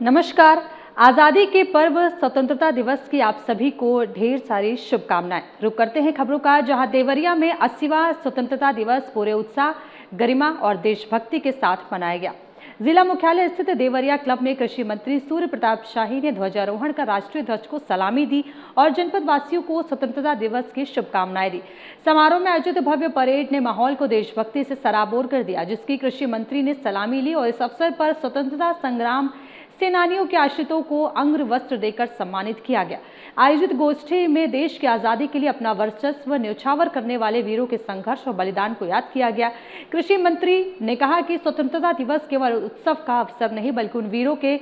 नमस्कार। आज़ादी के पर्व स्वतंत्रता दिवस की आप सभी को ढेर सारी शुभकामनाएं। रुक करते हैं खबरों का, जहां देवरिया में 80वां स्वतंत्रता दिवस पूरे उत्साह, गरिमा और देशभक्ति के साथ मनाया गया। जिला मुख्यालय स्थित देवरिया क्लब में कृषि मंत्री सूर्य प्रताप शाही ने ध्वजारोहण कर राष्ट्रीय ध्वज को सलामी दी और जनपद वासियों को स्वतंत्रता दिवस की शुभकामनाएं दी। समारोह में आयोजित भव्य परेड ने माहौल को देशभक्ति से सराबोर कर दिया, जिसकी कृषि मंत्री ने सलामी ली और इस अवसर पर स्वतंत्रता संग्राम सेनानियों के आश्रितों को अंग्र वस्त्र देकर सम्मानित किया गया। आयोजित गोष्ठी में देश की आजादी के लिए अपना वर्चस्व न्यौछावर करने वाले वीरों के संघर्ष और बलिदान को याद किया गया। कृषि मंत्री ने कहा कि स्वतंत्रता दिवस केवल उत्सव का अवसर नहीं, बल्कि उन वीरों के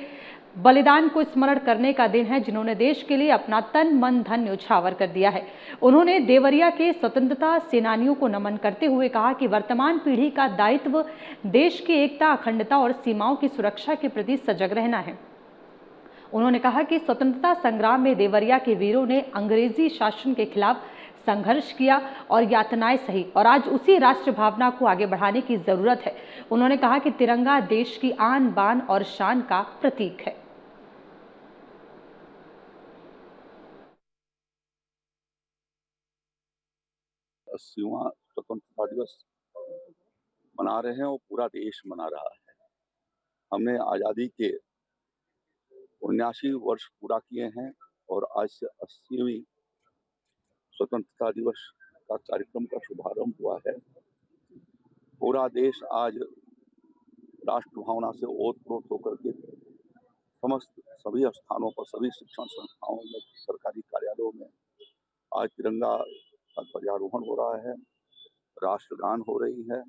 बलिदान को स्मरण करने का दिन है जिन्होंने देश के लिए अपना तन मन धन न्यौछावर कर दिया है। उन्होंने देवरिया के स्वतंत्रता सेनानियों को नमन करते हुए कहा कि वर्तमान पीढ़ी का दायित्व देश की एकता, अखंडता और सीमाओं की सुरक्षा के प्रति सजग रहना है। उन्होंने कहा कि स्वतंत्रता संग्राम में देवरिया के वीरों ने अंग्रेजी शासन के खिलाफ संघर्ष किया और यातनाएं सही, और आज उसी राष्ट्र भावना को आगे बढ़ाने की जरूरत है। उन्होंने कहा कि तिरंगा देश की आन बान और शान का प्रतीक है। 80वां स्वतंत्रता दिवस मना रहे हैं और पूरा देश मना रहा है। हमने आज़ादी के 79 वर्ष पूरा किए हैं और आज से 80वीं स्वतंत्रता दिवस का कार्यक्रम का शुभारंभ हुआ है। पूरा देश आज राष्ट्र भावना से ओतप्रोत होकर के सभी स्थानों पर, सभी शिक्षण संस्थाओं में, सरकारी कार्यालयों में आज तिरंगा का ध्वजारोहण हो रहा है, राष्ट्रगान हो रही है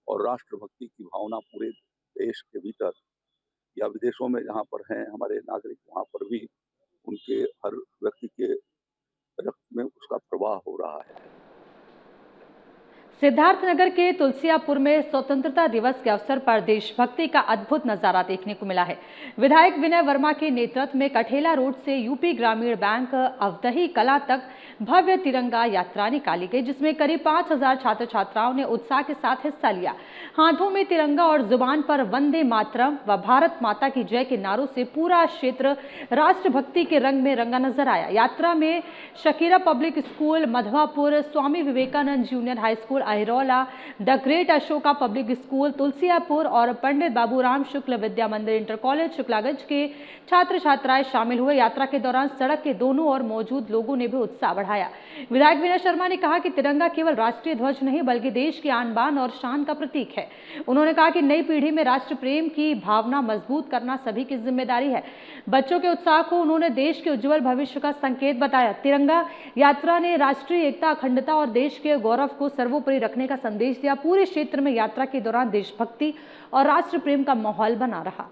और राष्ट्रभक्ति की भावना पूरे देश के भीतर या विदेशों में जहाँ पर हैं हमारे नागरिक, वहाँ पर भी उनके हर व्यक्ति के रक्त में उसका प्रवाह हो रहा है। सिद्धार्थनगर के तुलसियापुर में स्वतंत्रता दिवस के अवसर पर देशभक्ति का अद्भुत नजारा देखने को मिला है। विधायक विनय वर्मा के नेतृत्व में कठेला रोड से यूपी ग्रामीण बैंक अवदही कला तक भव्य तिरंगा यात्रा निकाली गई, जिसमें करीब 5000 छात्र छात्राओं ने उत्साह के साथ हिस्सा लिया। हाथों में तिरंगा और जुबान पर वंदे मातरम व भारत माता की जय के नारों से पूरा क्षेत्र राष्ट्रभक्ति के रंग में रंगा नजर आया। यात्रा में Shakira public school Madhwapur, Swami Vivekananda junior high school Ahiraula, the great Ashoka public school Tulsiyapur और पंडित बाबूराम शुक्ल विद्या मंदिर इंटर कॉलेज शुक्लागंज के छात्र छात्राएं शामिल हुए। यात्रा के दौरान सड़क के दोनों ओर मौजूद लोगों ने भी उत्साह बढ़ाया। विधायक विनय शर्मा ने कहा कि तिरंगा केवल राष्ट्रीय ध्वज नहीं, बल्कि देश की आन बान और शान का प्रतीक है। उन्होंने कहा कि नई पीढ़ी में राष्ट्र प्रेम की भावना मजबूत करना सभी की जिम्मेदारी है। बच्चों के उत्साह को उन्होंने देश के उज्जवल भविष्य का संकेत बताया। तिरंगा यात्रा ने राष्ट्रीय एकता, अखंडता और देश के गौरव को सर्वोपरि रखने का संदेश दिया। पूरे क्षेत्र में यात्रा के दौरान देशभक्ति और राष्ट्र प्रेम का माहौल बना रहा।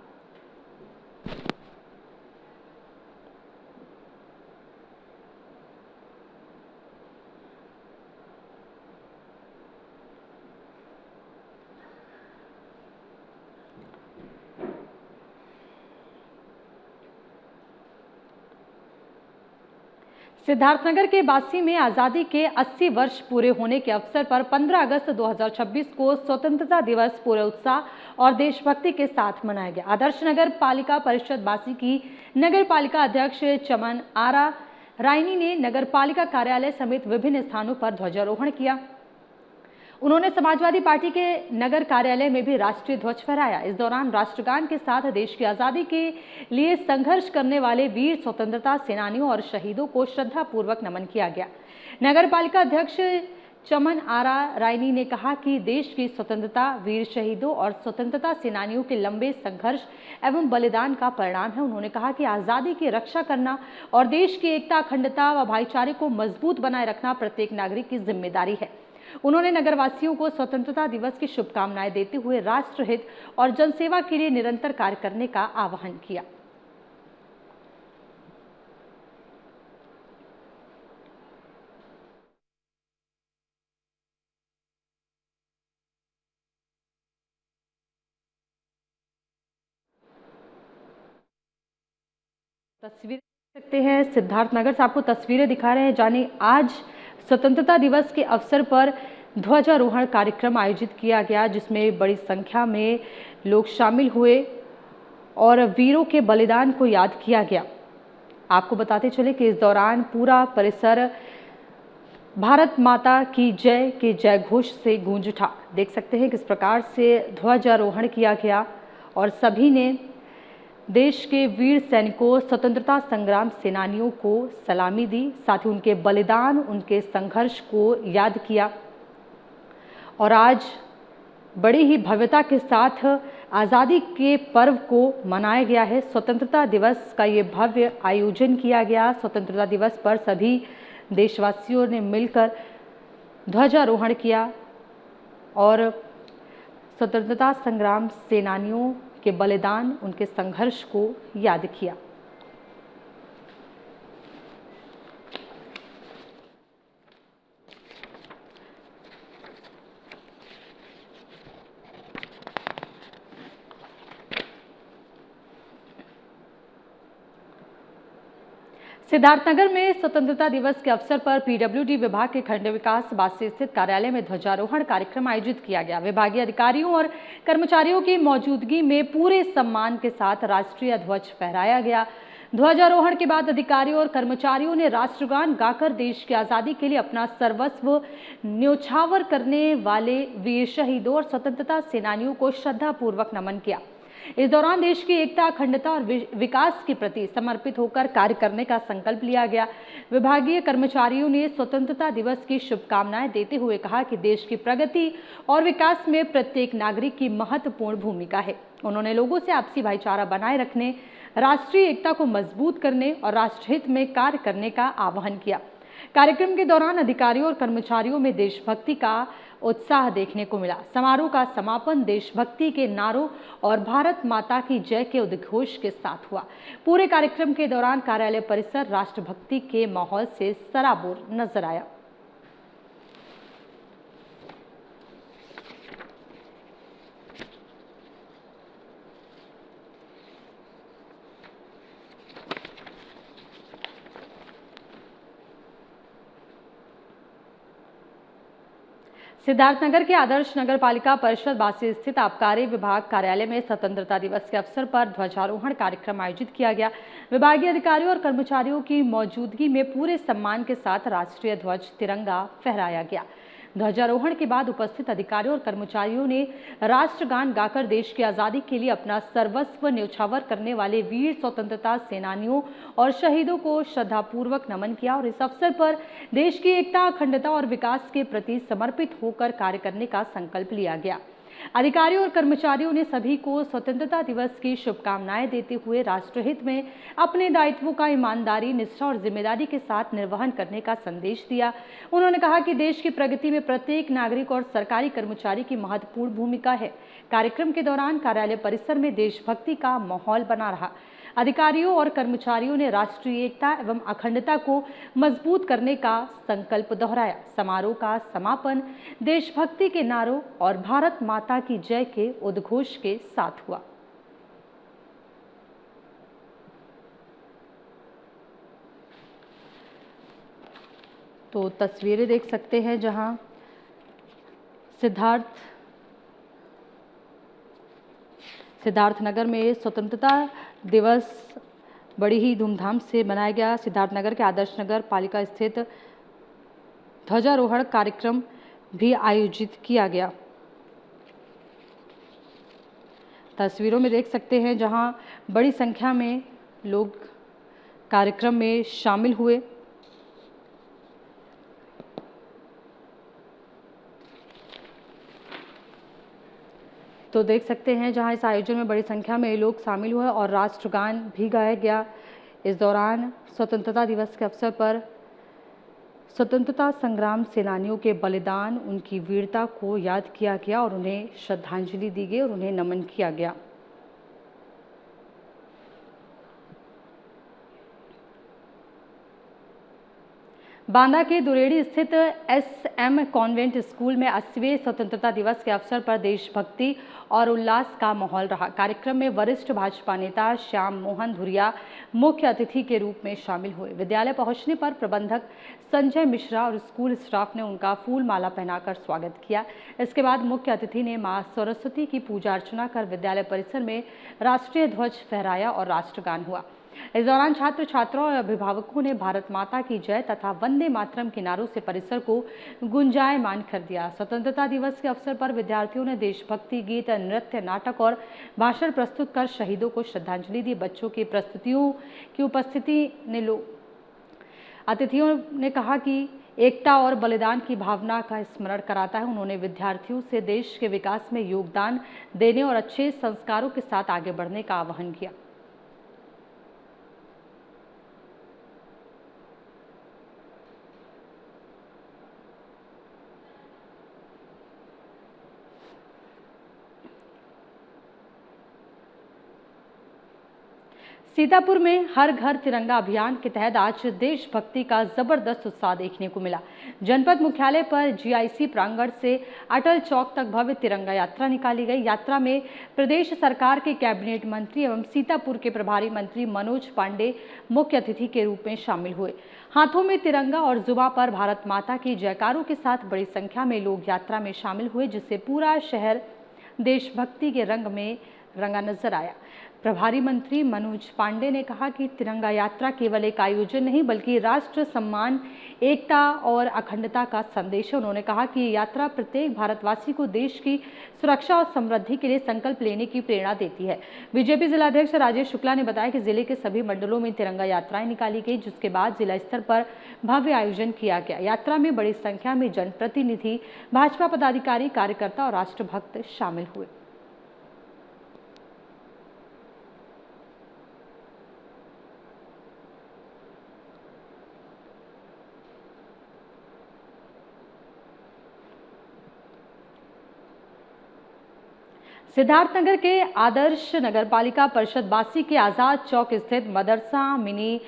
सिद्धार्थनगर के बासी में आजादी के 80 वर्ष पूरे होने के अवसर पर 15 अगस्त 2026 को स्वतंत्रता दिवस पूरे उत्साह और देशभक्ति के साथ मनाया गया। आदर्श नगर पालिका परिषद बासी की नगर पालिका अध्यक्ष चमन आरा रायनी ने नगर पालिका कार्यालय समेत विभिन्न स्थानों पर ध्वजारोहण किया। उन्होंने समाजवादी पार्टी के नगर कार्यालय में भी राष्ट्रीय ध्वज फहराया। इस दौरान राष्ट्रगान के साथ देश की आजादी के लिए संघर्ष करने वाले वीर स्वतंत्रता सेनानियों और शहीदों को श्रद्धापूर्वक नमन किया गया। नगर पालिका अध्यक्ष चमन आरा रायनी ने कहा कि देश की स्वतंत्रता वीर शहीदों और स्वतंत्रता सेनानियों के लंबे संघर्ष एवं बलिदान का परिणाम है। उन्होंने कहा कि आजादी की रक्षा करना और देश की एकता, अखंडता व भाईचारे को मजबूत बनाए रखना प्रत्येक नागरिक की जिम्मेदारी है। उन्होंने नगरवासियों को स्वतंत्रता दिवस की शुभकामनाएं देते हुए राष्ट्रहित और जनसेवा के लिए निरंतर कार्य करने का आह्वान किया। तस्वीरें देख सकते हैं, सिद्धार्थनगर से आपको तस्वीरें दिखा रहे हैं। जाने आज स्वतंत्रता दिवस के अवसर पर ध्वजारोहण कार्यक्रम आयोजित किया गया, जिसमें बड़ी संख्या में लोग शामिल हुए और वीरों के बलिदान को याद किया गया। आपको बताते चले कि इस दौरान पूरा परिसर भारत माता की जय के जय घोष से गूंज उठा। देख सकते हैं किस प्रकार से ध्वजारोहण किया गया और सभी ने देश के वीर सैनिकों, स्वतंत्रता संग्राम सेनानियों को सलामी दी, साथ ही उनके बलिदान, उनके संघर्ष को याद किया। और आज बड़ी ही भव्यता के साथ आज़ादी के पर्व को मनाया गया है। स्वतंत्रता दिवस का ये भव्य आयोजन किया गया। स्वतंत्रता दिवस पर सभी देशवासियों ने मिलकर ध्वजारोहण किया और स्वतंत्रता संग्राम सेनानियों के बलिदान, उनके संघर्ष को याद किया। सिद्धार्थनगर में स्वतंत्रता दिवस के अवसर पर पीडब्ल्यूडी विभाग के खंड विकास बासी स्थित कार्यालय में ध्वजारोहण कार्यक्रम आयोजित किया गया। विभागीय अधिकारियों और कर्मचारियों की मौजूदगी में पूरे सम्मान के साथ राष्ट्रीय ध्वज फहराया गया। ध्वजारोहण के बाद अधिकारियों और कर्मचारियों ने राष्ट्रगान गाकर देश की आज़ादी के लिए अपना सर्वस्व न्योछावर करने वाले वीर शहीदों और स्वतंत्रता सेनानियों को श्रद्धापूर्वक नमन किया। इस दौरान देश की एकता, अखंडता और विकास के प्रति समर्पित होकर कार्य करने का संकल्प लिया गया। विभागीय कर्मचारियों ने स्वतंत्रता दिवस की शुभकामनाएं देते हुए कहा कि देश की प्रगति और विकास में प्रत्येक नागरिक की महत्वपूर्ण भूमिका है। उन्होंने लोगों से आपसी भाईचारा बनाए रखने, राष्ट्रीय एकता को मजबूत करने और राष्ट्रहित में कार्य करने का आह्वान किया। कार्यक्रम के दौरान अधिकारियों और कर्मचारियों में देशभक्ति का उत्साह देखने को मिला। समारोह का समापन देशभक्ति के नारों और भारत माता की जय के उद्घोष के साथ हुआ। पूरे कार्यक्रम के दौरान कार्यालय परिसर राष्ट्रभक्ति के माहौल से सराबोर नजर आया। सिद्धार्थनगर के आदर्श नगर पालिका परिषद बासी स्थित आबकारी विभाग कार्यालय में स्वतंत्रता दिवस के अवसर पर ध्वजारोहण कार्यक्रम आयोजित किया गया। विभागीय अधिकारियों और कर्मचारियों की मौजूदगी में पूरे सम्मान के साथ राष्ट्रीय ध्वज तिरंगा फहराया गया। ध्वजारोहण के बाद उपस्थित अधिकारियों और कर्मचारियों ने राष्ट्रगान गाकर देश की आज़ादी के लिए अपना सर्वस्व न्योछावर करने वाले वीर स्वतंत्रता सेनानियों और शहीदों को श्रद्धापूर्वक नमन किया और इस अवसर पर देश की एकता, अखंडता और विकास के प्रति समर्पित होकर कार्य करने का संकल्प लिया गया। अधिकारियों और कर्मचारियों ने सभी को स्वतंत्रता दिवस की शुभकामनाएं देते हुए राष्ट्रहित में अपने दायित्वों का ईमानदारी, निष्ठा और जिम्मेदारी के साथ निर्वहन करने का संदेश दिया। उन्होंने कहा कि देश की प्रगति में प्रत्येक नागरिक और सरकारी कर्मचारी की महत्वपूर्ण भूमिका है। कार्यक्रम के दौरान कार्यालय परिसर में देशभक्ति का माहौल बना रहा। अधिकारियों और कर्मचारियों ने राष्ट्रीय एकता एवं अखंडता को मजबूत करने का संकल्प दोहराया। समारोह का समापन देशभक्ति के नारों और भारत माता की जय के उद्घोष के साथ हुआ। तो तस्वीरें देख सकते हैं जहां सिद्धार्थनगर में स्वतंत्रता दिवस बड़ी ही धूमधाम से मनाया गया। सिद्धार्थनगर के आदर्श नगर पालिका स्थित ध्वजारोहण कार्यक्रम भी आयोजित किया गया। तस्वीरों में देख सकते हैं जहां बड़ी संख्या में लोग कार्यक्रम में शामिल हुए। तो देख सकते हैं जहां इस आयोजन में बड़ी संख्या में लोग शामिल हुए और राष्ट्रगान भी गाया गया। इस दौरान स्वतंत्रता दिवस के अवसर पर स्वतंत्रता संग्राम सेनानियों के बलिदान, उनकी वीरता को याद किया गया और उन्हें श्रद्धांजलि दी गई और उन्हें नमन किया गया। बांदा के दुरेड़ी स्थित एसएम कॉन्वेंट स्कूल में 80वें स्वतंत्रता दिवस के अवसर पर देशभक्ति और उल्लास का माहौल रहा। कार्यक्रम में वरिष्ठ भाजपा नेता श्याम मोहन धुरिया मुख्य अतिथि के रूप में शामिल हुए। विद्यालय पहुंचने पर प्रबंधक संजय मिश्रा और स्कूल स्टाफ ने उनका फूल माला पहनाकर स्वागत किया। इसके बाद मुख्य अतिथि ने मां सरस्वती की पूजा अर्चना कर विद्यालय परिसर में राष्ट्रीय ध्वज फहराया और राष्ट्रगान हुआ। इस दौरान छात्र छात्राओं और अभिभावकों ने भारत माता की जय तथा वंदे मातरम के नारों से परिसर को गुंजायमान कर दिया। स्वतंत्रता दिवस के अवसर पर विद्यार्थियों ने देशभक्ति गीत, नृत्य, नाटक और भाषण प्रस्तुत कर शहीदों को श्रद्धांजलि दी। बच्चों की प्रस्तुतियों की उपस्थिति ने अतिथियों ने कहा कि एकता और बलिदान की भावना का स्मरण कराता है। उन्होंने विद्यार्थियों से देश के विकास में योगदान देने और अच्छे संस्कारों के साथ आगे बढ़ने का आह्वान किया। सीतापुर में हर घर तिरंगा अभियान के तहत आज देशभक्ति का जबरदस्त उत्साह देखने को मिला। जनपद मुख्यालय पर जीआईसी प्रांगण से अटल चौक तक भव्य तिरंगा यात्रा निकाली गई। यात्रा में प्रदेश सरकार के कैबिनेट मंत्री एवं सीतापुर के प्रभारी मंत्री मनोज पांडे मुख्य अतिथि के रूप में शामिल हुए। हाथों में तिरंगा और जुबां पर भारत माता की जयकारों के साथ बड़ी संख्या में लोग यात्रा में शामिल हुए, जिससे पूरा शहर देशभक्ति के रंग में रंगा नजर आया। प्रभारी मंत्री मनोज पांडे ने कहा कि तिरंगा यात्रा केवल एक आयोजन नहीं बल्कि राष्ट्र सम्मान, एकता और अखंडता का संदेश है। उन्होंने कहा कि ये यात्रा प्रत्येक भारतवासी को देश की सुरक्षा और समृद्धि के लिए संकल्प लेने की प्रेरणा देती है। बीजेपी जिलाध्यक्ष राजेश शुक्ला ने बताया कि जिले के सभी मंडलों में तिरंगा यात्राएं निकाली गई, जिसके बाद जिला स्तर पर भव्य आयोजन किया गया। यात्रा में बड़ी संख्या में जनप्रतिनिधि, भाजपा पदाधिकारी, कार्यकर्ता और राष्ट्रभक्त शामिल हुए। सिद्धार्थनगर के आदर्श नगरपालिका परिषद बासी के आजाद चौक स्थित मदरसा मिनी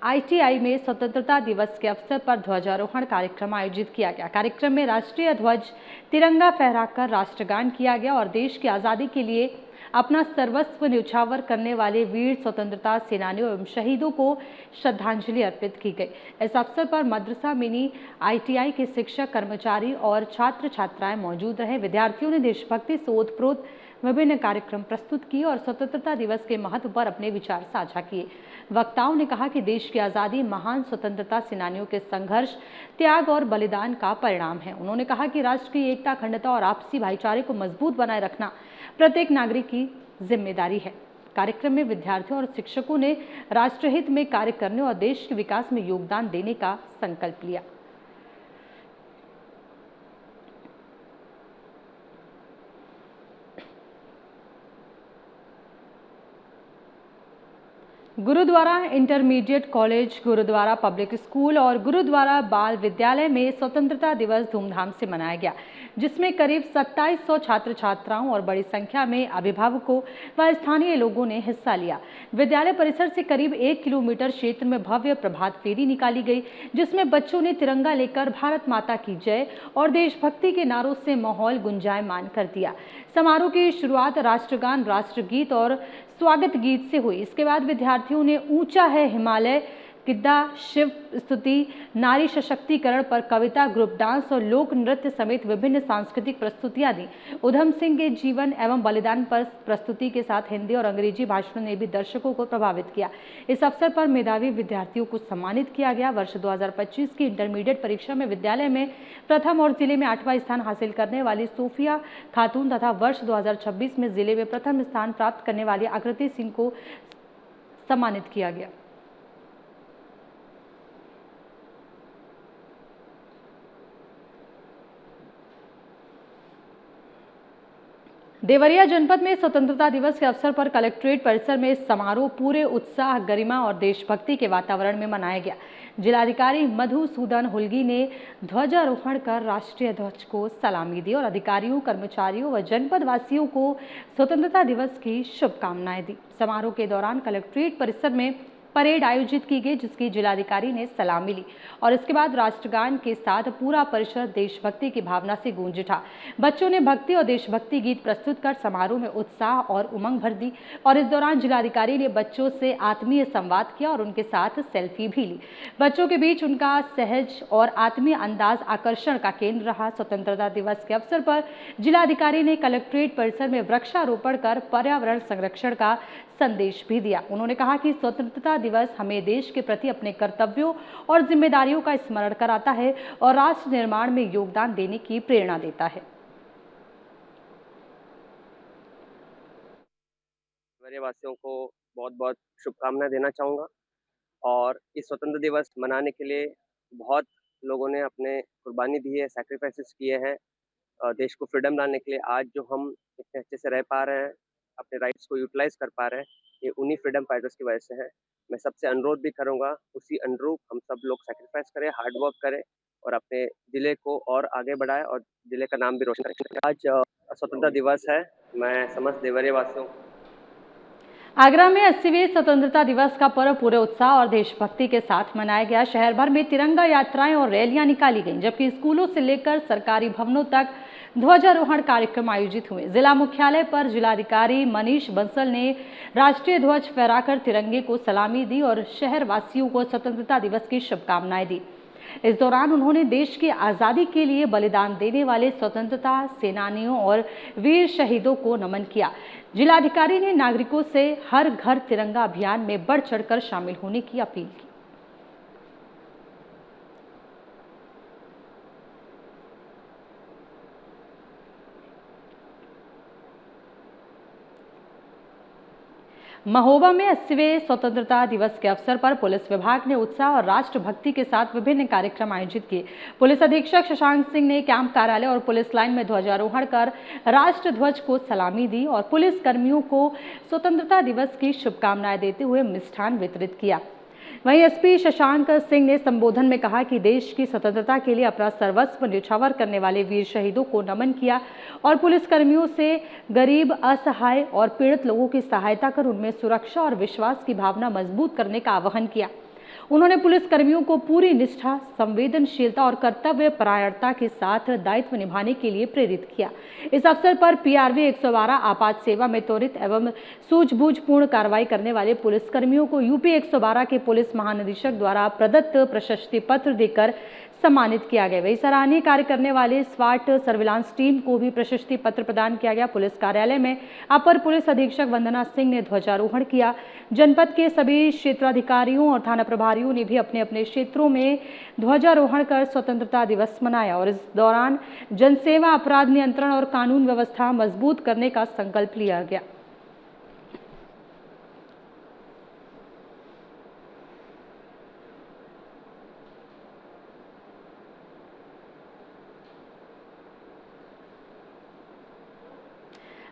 आईटीआई में स्वतंत्रता दिवस के अवसर पर ध्वजारोहण कार्यक्रम आयोजित किया गया। कार्यक्रम में राष्ट्रीय ध्वज तिरंगा फहराकर राष्ट्रगान किया गया और देश की आज़ादी के लिए अपना सर्वस्व न्यौछावर करने वाले वीर स्वतंत्रता सेनानियों एवं शहीदों को श्रद्धांजलि अर्पित की गई। इस अवसर पर मदरसा मिनी आईटीआई के शिक्षक, कर्मचारी और छात्र छात्राएं मौजूद रहे। विद्यार्थियों ने देशभक्ति से ओतप्रोत विभिन्न कार्यक्रम प्रस्तुत किए और स्वतंत्रता दिवस के महत्व पर अपने विचार साझा किए। वक्ताओं ने कहा कि देश की आज़ादी महान स्वतंत्रता सेनानियों के संघर्ष, त्याग और बलिदान का परिणाम है। उन्होंने कहा कि राष्ट्र की एकता, अखंडता और आपसी भाईचारे को मजबूत बनाए रखना प्रत्येक नागरिक की जिम्मेदारी है। कार्यक्रम में विद्यार्थियों और शिक्षकों ने राष्ट्रहित में कार्य करने और देश के विकास में योगदान देने का संकल्प लिया। Gurudwara intermediate college, Gurudwara public school और गुरुद्वारा बाल विद्यालय में स्वतंत्रता दिवस धूमधाम से मनाया गया, जिसमें करीब 2700 छात्र छात्राओं और बड़ी संख्या में अभिभावकों व स्थानीय लोगों ने हिस्सा लिया। विद्यालय परिसर से करीब 1 किलोमीटर क्षेत्र में भव्य प्रभात फेरी निकाली गई, जिसमें बच्चों ने तिरंगा लेकर भारत माता की जय और देशभक्ति के नारों से माहौल गुंजायमान कर दिया। समारोह की शुरुआत राष्ट्रगान, राष्ट्रगीत और स्वागत गीत से हुई। इसके बाद विद्यार्थियों ने ऊंचा है हिमालय, गिद्दा, शिव स्तुति, नारी सशक्तिकरण पर कविता, ग्रुप डांस और लोक नृत्य समेत विभिन्न सांस्कृतिक प्रस्तुतियां दी। उधम सिंह के जीवन एवं बलिदान पर प्रस्तुति के साथ हिंदी और अंग्रेजी भाषणों ने भी दर्शकों को प्रभावित किया। इस अवसर पर मेधावी विद्यार्थियों को सम्मानित किया गया। वर्ष 2025 की इंटरमीडिएट परीक्षा में विद्यालय में प्रथम और जिले में 8वां स्थान हासिल करने वाली सोफिया खातून तथा वर्ष 2026 में जिले में प्रथम स्थान प्राप्त करने वाली आकृति सिंह को सम्मानित किया गया। देवरिया जनपद में स्वतंत्रता दिवस के अवसर पर कलेक्ट्रेट परिसर में समारोह पूरे उत्साह, गरिमा और देशभक्ति के वातावरण में मनाया गया। जिलाधिकारी मधुसूदन हुल्गी ने ध्वजारोहण कर राष्ट्रीय ध्वज को सलामी दी और अधिकारियों, कर्मचारियों व जनपद वासियों को स्वतंत्रता दिवस की शुभकामनाएं दी। समारोह के दौरान कलेक्ट्रेट परिसर में परेड आयोजित की गई, जिसकी जिलाधिकारी ने सलामी ली और इसके बाद राष्ट्रगान के साथ पूरा परिसर देशभक्ति की भावना से गूंज उठा। बच्चों ने भक्ति और देशभक्ति गीत प्रस्तुत कर समारोह में उत्साह और उमंग भर दी और इस दौरान जिलाधिकारी ने बच्चों से आत्मीय संवाद किया और उनके साथ सेल्फी भी ली। बच्चों के बीच उनका सहज और आत्मीय अंदाज आकर्षण का केंद्र रहा। स्वतंत्रता दिवस के अवसर पर जिलाधिकारी ने कलेक्ट्रेट परिसर में वृक्षारोपण कर पर्यावरण संरक्षण का संदेश भी दिया। उन्होंने कहा कि स्वतंत्रता दिवस हमें देश के प्रति अपने कर्तव्यों और जिम्मेदारियों का स्मरण कराता है और राष्ट्र निर्माण में योगदान देने की प्रेरणा देता है। वासियों को बहुत बहुत शुभकामनाएं देना चाहूँगा और इस स्वतंत्र दिवस मनाने के लिए बहुत लोगों ने अपने कुर्बानी दी है, सैक्रिफाइसेस किए हैं देश को फ्रीडम लाने के लिए। आज जो हम इतने अच्छे से रह पा रहे हैं, अपने राइट्स को यूटिलाइज कर पा रहे हैं, ये उन्हीं फ्रीडम फाइटर्स की वजह से है। मैं सबसे अनुरोध भी करूँगा, उसी अनुरूप हम सब लोग सैक्रिफाइस करें, हार्ड वर्क करें और अपने जिले को और आगे बढ़ाएं और जिले का नाम भी रोशन करें। आज स्वतंत्रता दिवस है। मैं समस्त देवरिया वासियों आगरा में 80वें स्वतंत्रता दिवस का पर्व पूरे उत्साह और देशभक्ति के साथ मनाया गया। शहर भर में तिरंगा यात्राएं और रैलियां निकाली गईं, जबकि स्कूलों से लेकर सरकारी भवनों तक ध्वजारोहण कार्यक्रम आयोजित हुए। जिला मुख्यालय पर जिलाधिकारी मनीष बंसल ने राष्ट्रीय ध्वज फहराकर तिरंगे को सलामी दी और शहर वासियों को स्वतंत्रता दिवस की शुभकामनाएं दी। इस दौरान उन्होंने देश की आज़ादी के लिए बलिदान देने वाले स्वतंत्रता सेनानियों और वीर शहीदों को नमन किया। जिलाधिकारी ने नागरिकों से हर घर तिरंगा अभियान में बढ़ चढ़कर शामिल होने की अपील की। महोबा में 80वें स्वतंत्रता दिवस के अवसर पर पुलिस विभाग ने उत्साह और राष्ट्रभक्ति के साथ विभिन्न कार्यक्रम आयोजित किए। पुलिस अधीक्षक शशांक सिंह ने कैंप कार्यालय और पुलिस लाइन में ध्वजारोहण कर राष्ट्र ध्वज को सलामी दी और पुलिस कर्मियों को स्वतंत्रता दिवस की शुभकामनाएं देते हुए मिष्ठान वितरित किया। वहीं एसपी शशांक सिंह ने संबोधन में कहा कि देश की स्वतंत्रता के लिए अपना सर्वस्व न्यौछावर करने वाले वीर शहीदों को नमन किया और पुलिसकर्मियों से गरीब, असहाय और पीड़ित लोगों की सहायता कर उनमें सुरक्षा और विश्वास की भावना मजबूत करने का आह्वान किया। उन्होंने पुलिसकर्मियों को पूरी निष्ठा, संवेदनशीलता और कर्तव्य परायणता के साथ दायित्व निभाने के लिए प्रेरित किया। इस अवसर पर पीआरवी 112 आपात सेवा में त्वरित एवं सूझबूझपूर्ण कार्रवाई करने वाले पुलिसकर्मियों को यूपी 112 के पुलिस महानिदेशक द्वारा प्रदत्त प्रशस्ति पत्र देकर सम्मानित किया गया। वही सराहनीय कार्य करने वाले स्वाट सर्विलांस टीम को भी प्रशस्ति पत्र प्रदान किया गया। पुलिस कार्यालय में अपर पुलिस अधीक्षक वंदना सिंह ने ध्वजारोहण किया। जनपद के सभी क्षेत्राधिकारियों और थाना प्रभारियों ने भी अपने अपने क्षेत्रों में ध्वजारोहण कर स्वतंत्रता दिवस मनाया और इस दौरान जनसेवा, अपराध नियंत्रण और कानून व्यवस्था मजबूत करने का संकल्प लिया गया।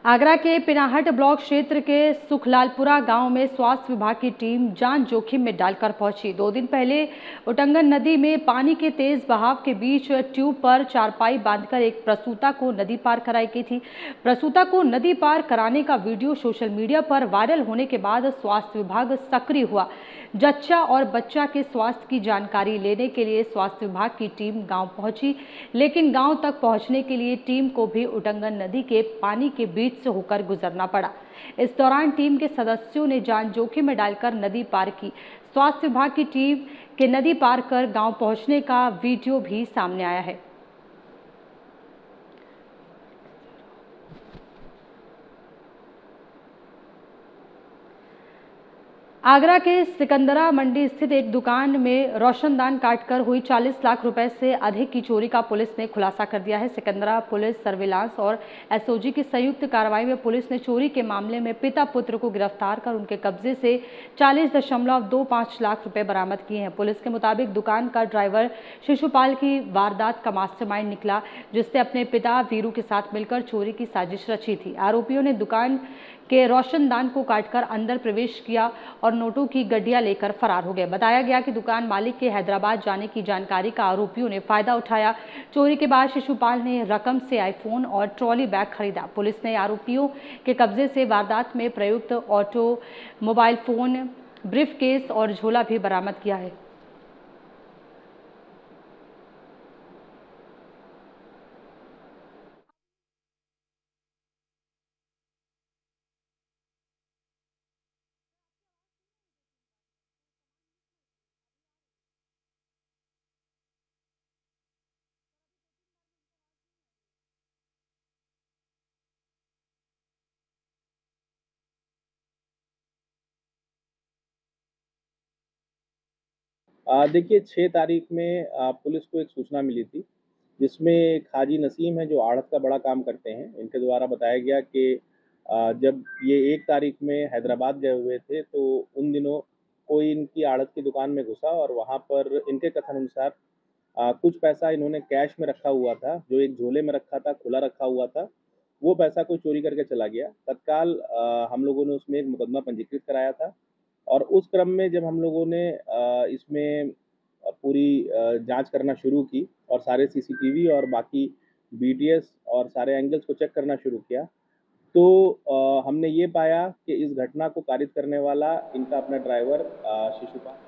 आगरा के पिनाहट ब्लॉक क्षेत्र के सुखलालपुरा गांव में स्वास्थ्य विभाग की टीम जान जोखिम में डालकर पहुंची। 2 दिन पहले उटंगन नदी में पानी के तेज बहाव के बीच ट्यूब पर चारपाई बांधकर एक प्रसूता को नदी पार कराई गई थी। प्रसूता को नदी पार कराने का वीडियो सोशल मीडिया पर वायरल होने के बाद स्वास्थ्य विभाग सक्रिय हुआ। जच्चा और बच्चा के स्वास्थ्य की जानकारी लेने के लिए स्वास्थ्य विभाग की टीम गांव पहुंची, लेकिन गांव तक पहुंचने के लिए टीम को भी उटंगन नदी के पानी के बीच से होकर गुजरना पड़ा। इस दौरान टीम के सदस्यों ने जान जोखिम में डालकर नदी पार की। स्वास्थ्य विभाग की टीम के नदी पार कर गांव पहुंचने का वीडियो भी सामने आया है। आगरा के सिकंदरा मंडी स्थित एक दुकान में रोशनदान काटकर हुई 40 लाख रुपए से अधिक की चोरी का पुलिस ने खुलासा कर दिया है। सिकंदरा पुलिस सर्विलांस और एसओजी की संयुक्त कार्रवाई में पुलिस ने चोरी के मामले में पिता पुत्र को गिरफ्तार कर उनके कब्जे से 40.25 लाख रुपए बरामद किए हैं। पुलिस के मुताबिक दुकान का ड्राइवर शिशुपाल की वारदात का मास्टरमाइंड निकला, जिसने अपने पिता वीरू के साथ मिलकर चोरी की साजिश रची थी। आरोपियों ने दुकान के रोशनदान को काटकर अंदर प्रवेश किया और नोटों की गड्डियां लेकर फरार हो गए। बताया गया कि दुकान मालिक के हैदराबाद जाने की जानकारी का आरोपियों ने फायदा उठाया। चोरी के बाद शिशुपाल ने रकम से आईफोन और ट्रॉली बैग खरीदा। पुलिस ने आरोपियों के कब्जे से वारदात में प्रयुक्त auto mobile phone, brief case और झोला भी बरामद किया है। देखिए 6 तारीख में पुलिस को एक सूचना मिली थी, जिसमें एक हाजी नसीम है जो आढ़त का बड़ा काम करते हैं। इनके द्वारा बताया गया कि जब ये 1 तारीख में हैदराबाद गए हुए थे, तो उन दिनों कोई इनकी आढ़त की दुकान में घुसा और वहाँ पर इनके कथन अनुसार कुछ पैसा इन्होंने कैश में रखा हुआ था, जो एक झोले में रखा था, खुला रखा हुआ था। वो पैसा कोई चोरी करके चला गया। तत्काल हम लोगों ने उसमें एक मुकदमा पंजीकृत कराया था और उस क्रम में जब हम लोगों ने इसमें पूरी जांच करना शुरू की और सारे सीसीटीवी और बाकी बीटीएस और सारे एंगल्स को चेक करना शुरू किया, तो हमने ये पाया कि इस घटना को कारित करने वाला इनका अपना ड्राइवर शिशुपाल।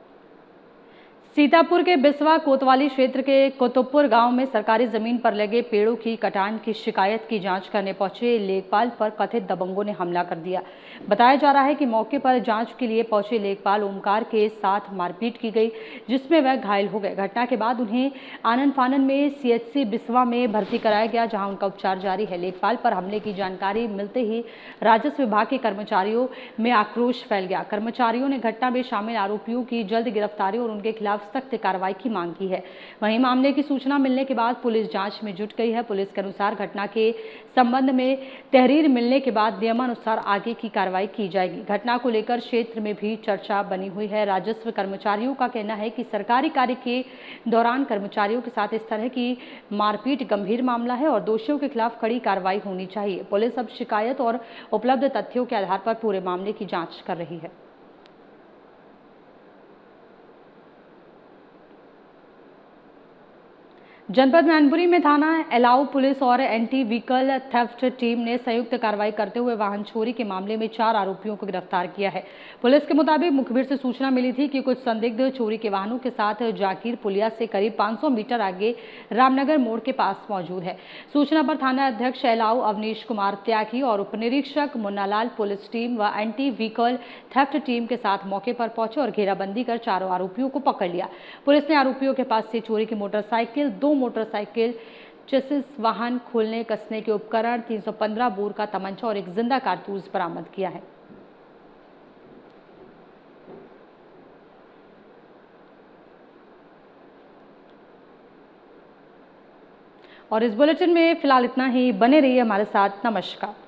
सीतापुर के बिस्वा कोतवाली क्षेत्र के कुतुबपुर गांव में सरकारी जमीन पर लगे पेड़ों की कटान की शिकायत की जांच करने पहुंचे लेखपाल पर कथित दबंगों ने हमला कर दिया। बताया जा रहा है कि मौके पर जांच के लिए पहुंचे लेखपाल ओमकार के साथ मारपीट की गई, जिसमें वह घायल हो गए। घटना के बाद उन्हें आनन फानन में सीएचसी बिस्वा में भर्ती कराया गया, जहां उनका उपचार जारी है। लेखपाल पर हमले की जानकारी मिलते ही राजस्व विभाग के कर्मचारियों में आक्रोश फैल गया। कर्मचारियों ने घटना में शामिल आरोपियों की जल्द गिरफ्तारी और उनके खिलाफ सख्त कार्रवाई की मांग की है। वहीं मामले की सूचना मिलने के बाद पुलिस जांच में जुट गई है। पुलिस के अनुसार घटना के संबंध में तहरीर मिलने के बाद नियमानुसार आगे की कार्रवाई की जाएगी। घटना को लेकर क्षेत्र में भी चर्चा बनी हुई है। राजस्व कर्मचारियों का कहना है कि सरकारी कार्य के दौरान कर्मचारियों के साथ इस तरह की मारपीट गंभीर मामला है और दोषियों के खिलाफ कड़ी कार्रवाई होनी चाहिए। पुलिस अब शिकायत और उपलब्ध तथ्यों के आधार पर पूरे मामले की जांच कर रही है। जनपद मैनपुरी में थाना एलाऊ पुलिस और एंटी व्हीकल थेफ्ट टीम ने संयुक्त कार्रवाई करते हुए वाहन चोरी के मामले में 4 आरोपियों को गिरफ्तार किया है। पुलिस के मुताबिक मुखबिर से सूचना मिली थी कि कुछ संदिग्ध चोरी के वाहनों के साथ जाकिर पुलिया से करीब 500 मीटर आगे रामनगर मोड़ के पास मौजूद है। सूचना पर थाना अध्यक्ष एलाऊ अवनीश कुमार त्यागी और उपनिरीक्षक मुन्नालाल पुलिस टीम व एंटी व्हीकल थेफ्ट टीम के साथ मौके पर पहुंचे और घेराबंदी कर चारों आरोपियों को पकड़ लिया। पुलिस ने आरोपियों के पास से चोरी की मोटरसाइकिल, 2 मोटरसाइकिल, चेसिस, वाहन खोलने कसने के उपकरण, 315 बोर का तमंचा और एक जिंदा कारतूस बरामद किया है। और इस बुलेटिन में फिलहाल इतना ही। बने रहिए हमारे साथ। नमस्कार।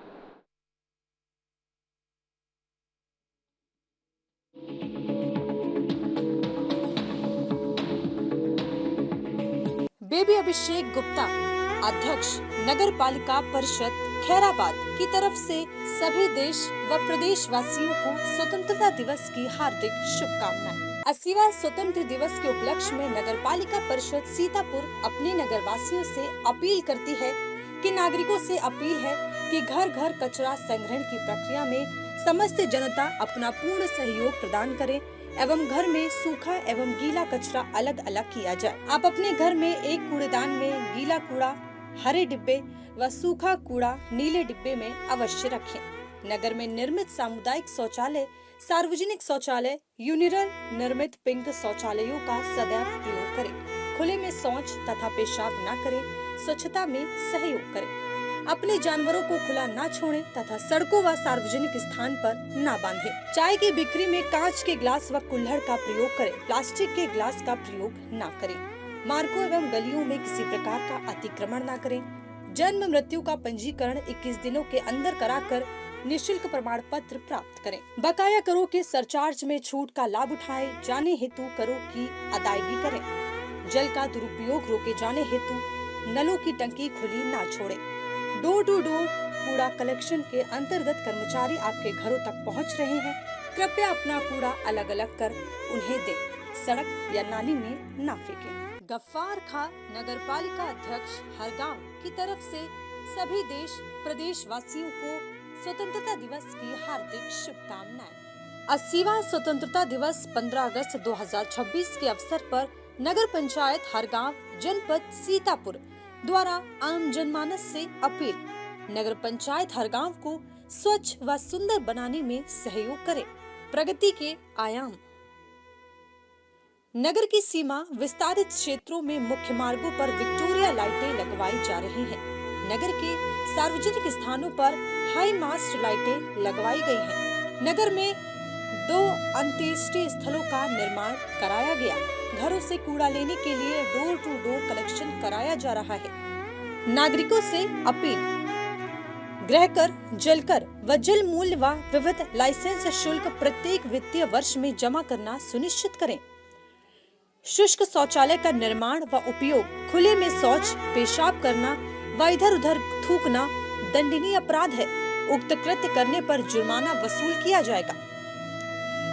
बेबी अभिषेक गुप्ता, अध्यक्ष नगर पालिका परिषद खैराबाद की तरफ से सभी देश व प्रदेश वासियों को स्वतंत्रता दिवस की हार्दिक शुभकामनाएं। 80वां स्वतंत्र दिवस के उपलक्ष्य में नगर पालिका परिषद सीतापुर अपने नगर वासियों से अपील करती है कि नागरिकों से अपील है कि घर घर कचरा संग्रहण की प्रक्रिया में समस्त जनता अपना पूर्ण सहयोग प्रदान करें एवं घर में सूखा एवं गीला कचरा अलग अलग किया जाए। आप अपने घर में एक कूड़ेदान में गीला कूड़ा हरे डिब्बे व सूखा कूड़ा नीले डिब्बे में अवश्य रखें। नगर में निर्मित सामुदायिक शौचालय, सार्वजनिक शौचालय, यूनिरल निर्मित पिंक शौचालयों का सदैव प्रयोग करें। खुले में शौच तथा पेशाब न करें। स्वच्छता में सहयोग करें। अपने जानवरों को खुला ना छोड़ें तथा सड़कों व सार्वजनिक स्थान पर ना बांधें। चाय की बिक्री में कांच के ग्लास व कुल्हड़ का प्रयोग करें। प्लास्टिक के ग्लास का प्रयोग ना करें। मार्गों एवं गलियों में किसी प्रकार का अतिक्रमण ना करें। जन्म मृत्यु का पंजीकरण 21 दिनों के अंदर कराकर निःशुल्क प्रमाण पत्र प्राप्त करें। बकाया करों के सरचार्ज में छूट का लाभ उठाए जाने हेतु करों की अदायगी करें। जल का दुरुपयोग रोके जाने हेतु नलों की टंकी खुली ना छोड़ें। डोर टू डोर कूड़ा कलेक्शन के अंतर्गत कर्मचारी आपके घरों तक पहुंच रहे हैं। कृपया अपना कूड़ा अलग अलग कर उन्हें दें। सड़क या नाली में ना फेंकें। गफ्फार खां, नगर पालिका अध्यक्ष हरगांव की तरफ से सभी देश प्रदेश वासियों को स्वतंत्रता दिवस की हार्दिक शुभकामनाएं। 80वां स्वतंत्रता दिवस 15 अगस्त 2026 के अवसर पर नगर पंचायत हरगांव जनपद सीतापुर द्वारा आम जनमानस से अपील। नगर पंचायत हरगांव को स्वच्छ व सुंदर बनाने में सहयोग करे। प्रगति के आयाम। नगर की सीमा विस्तारित क्षेत्रों में मुख्य मार्गों पर विक्टोरिया लाइटें लगवाई जा रही हैं। नगर के सार्वजनिक स्थानों पर हाई मास्ट लाइटें लगवाई गई हैं। नगर में 2 अंत्येष्टि स्थलों का निर्माण कराया गया। घरों से कूड़ा लेने के लिए डोर टू डोर कलेक्शन कराया जा रहा है। नागरिकों से अपील। गृहकर, जलकर व जल मूल्य व विविध लाइसेंस शुल्क प्रत्येक वित्तीय वर्ष में जमा करना सुनिश्चित करें। शुष्क शौचालय का निर्माण व उपयोग, खुले में शौच, पेशाब करना व इधर उधर थूकना दंडनीय अपराध है। उक्त कृत्य करने पर जुर्माना वसूल किया जाएगा।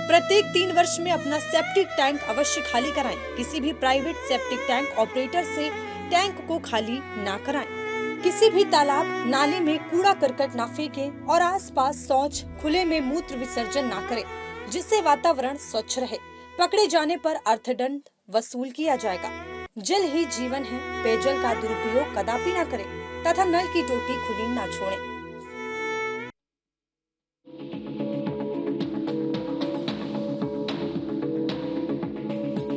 प्रत्येक 3 वर्ष में अपना सेप्टिक टैंक अवश्य खाली कराएं। किसी भी प्राइवेट सेप्टिक टैंक ऑपरेटर से टैंक को खाली ना कराएं। किसी भी तालाब, नाले में कूड़ा करकट ना फेंकें और आसपास शौच, खुले में मूत्र विसर्जन ना करें, जिससे वातावरण स्वच्छ रहे। पकड़े जाने पर अर्थदंड वसूल किया जाएगा। जल ही जीवन है। पेयजल का दुरुपयोग कदापि न करें तथा नल की टोटी खुली न छोड़ें।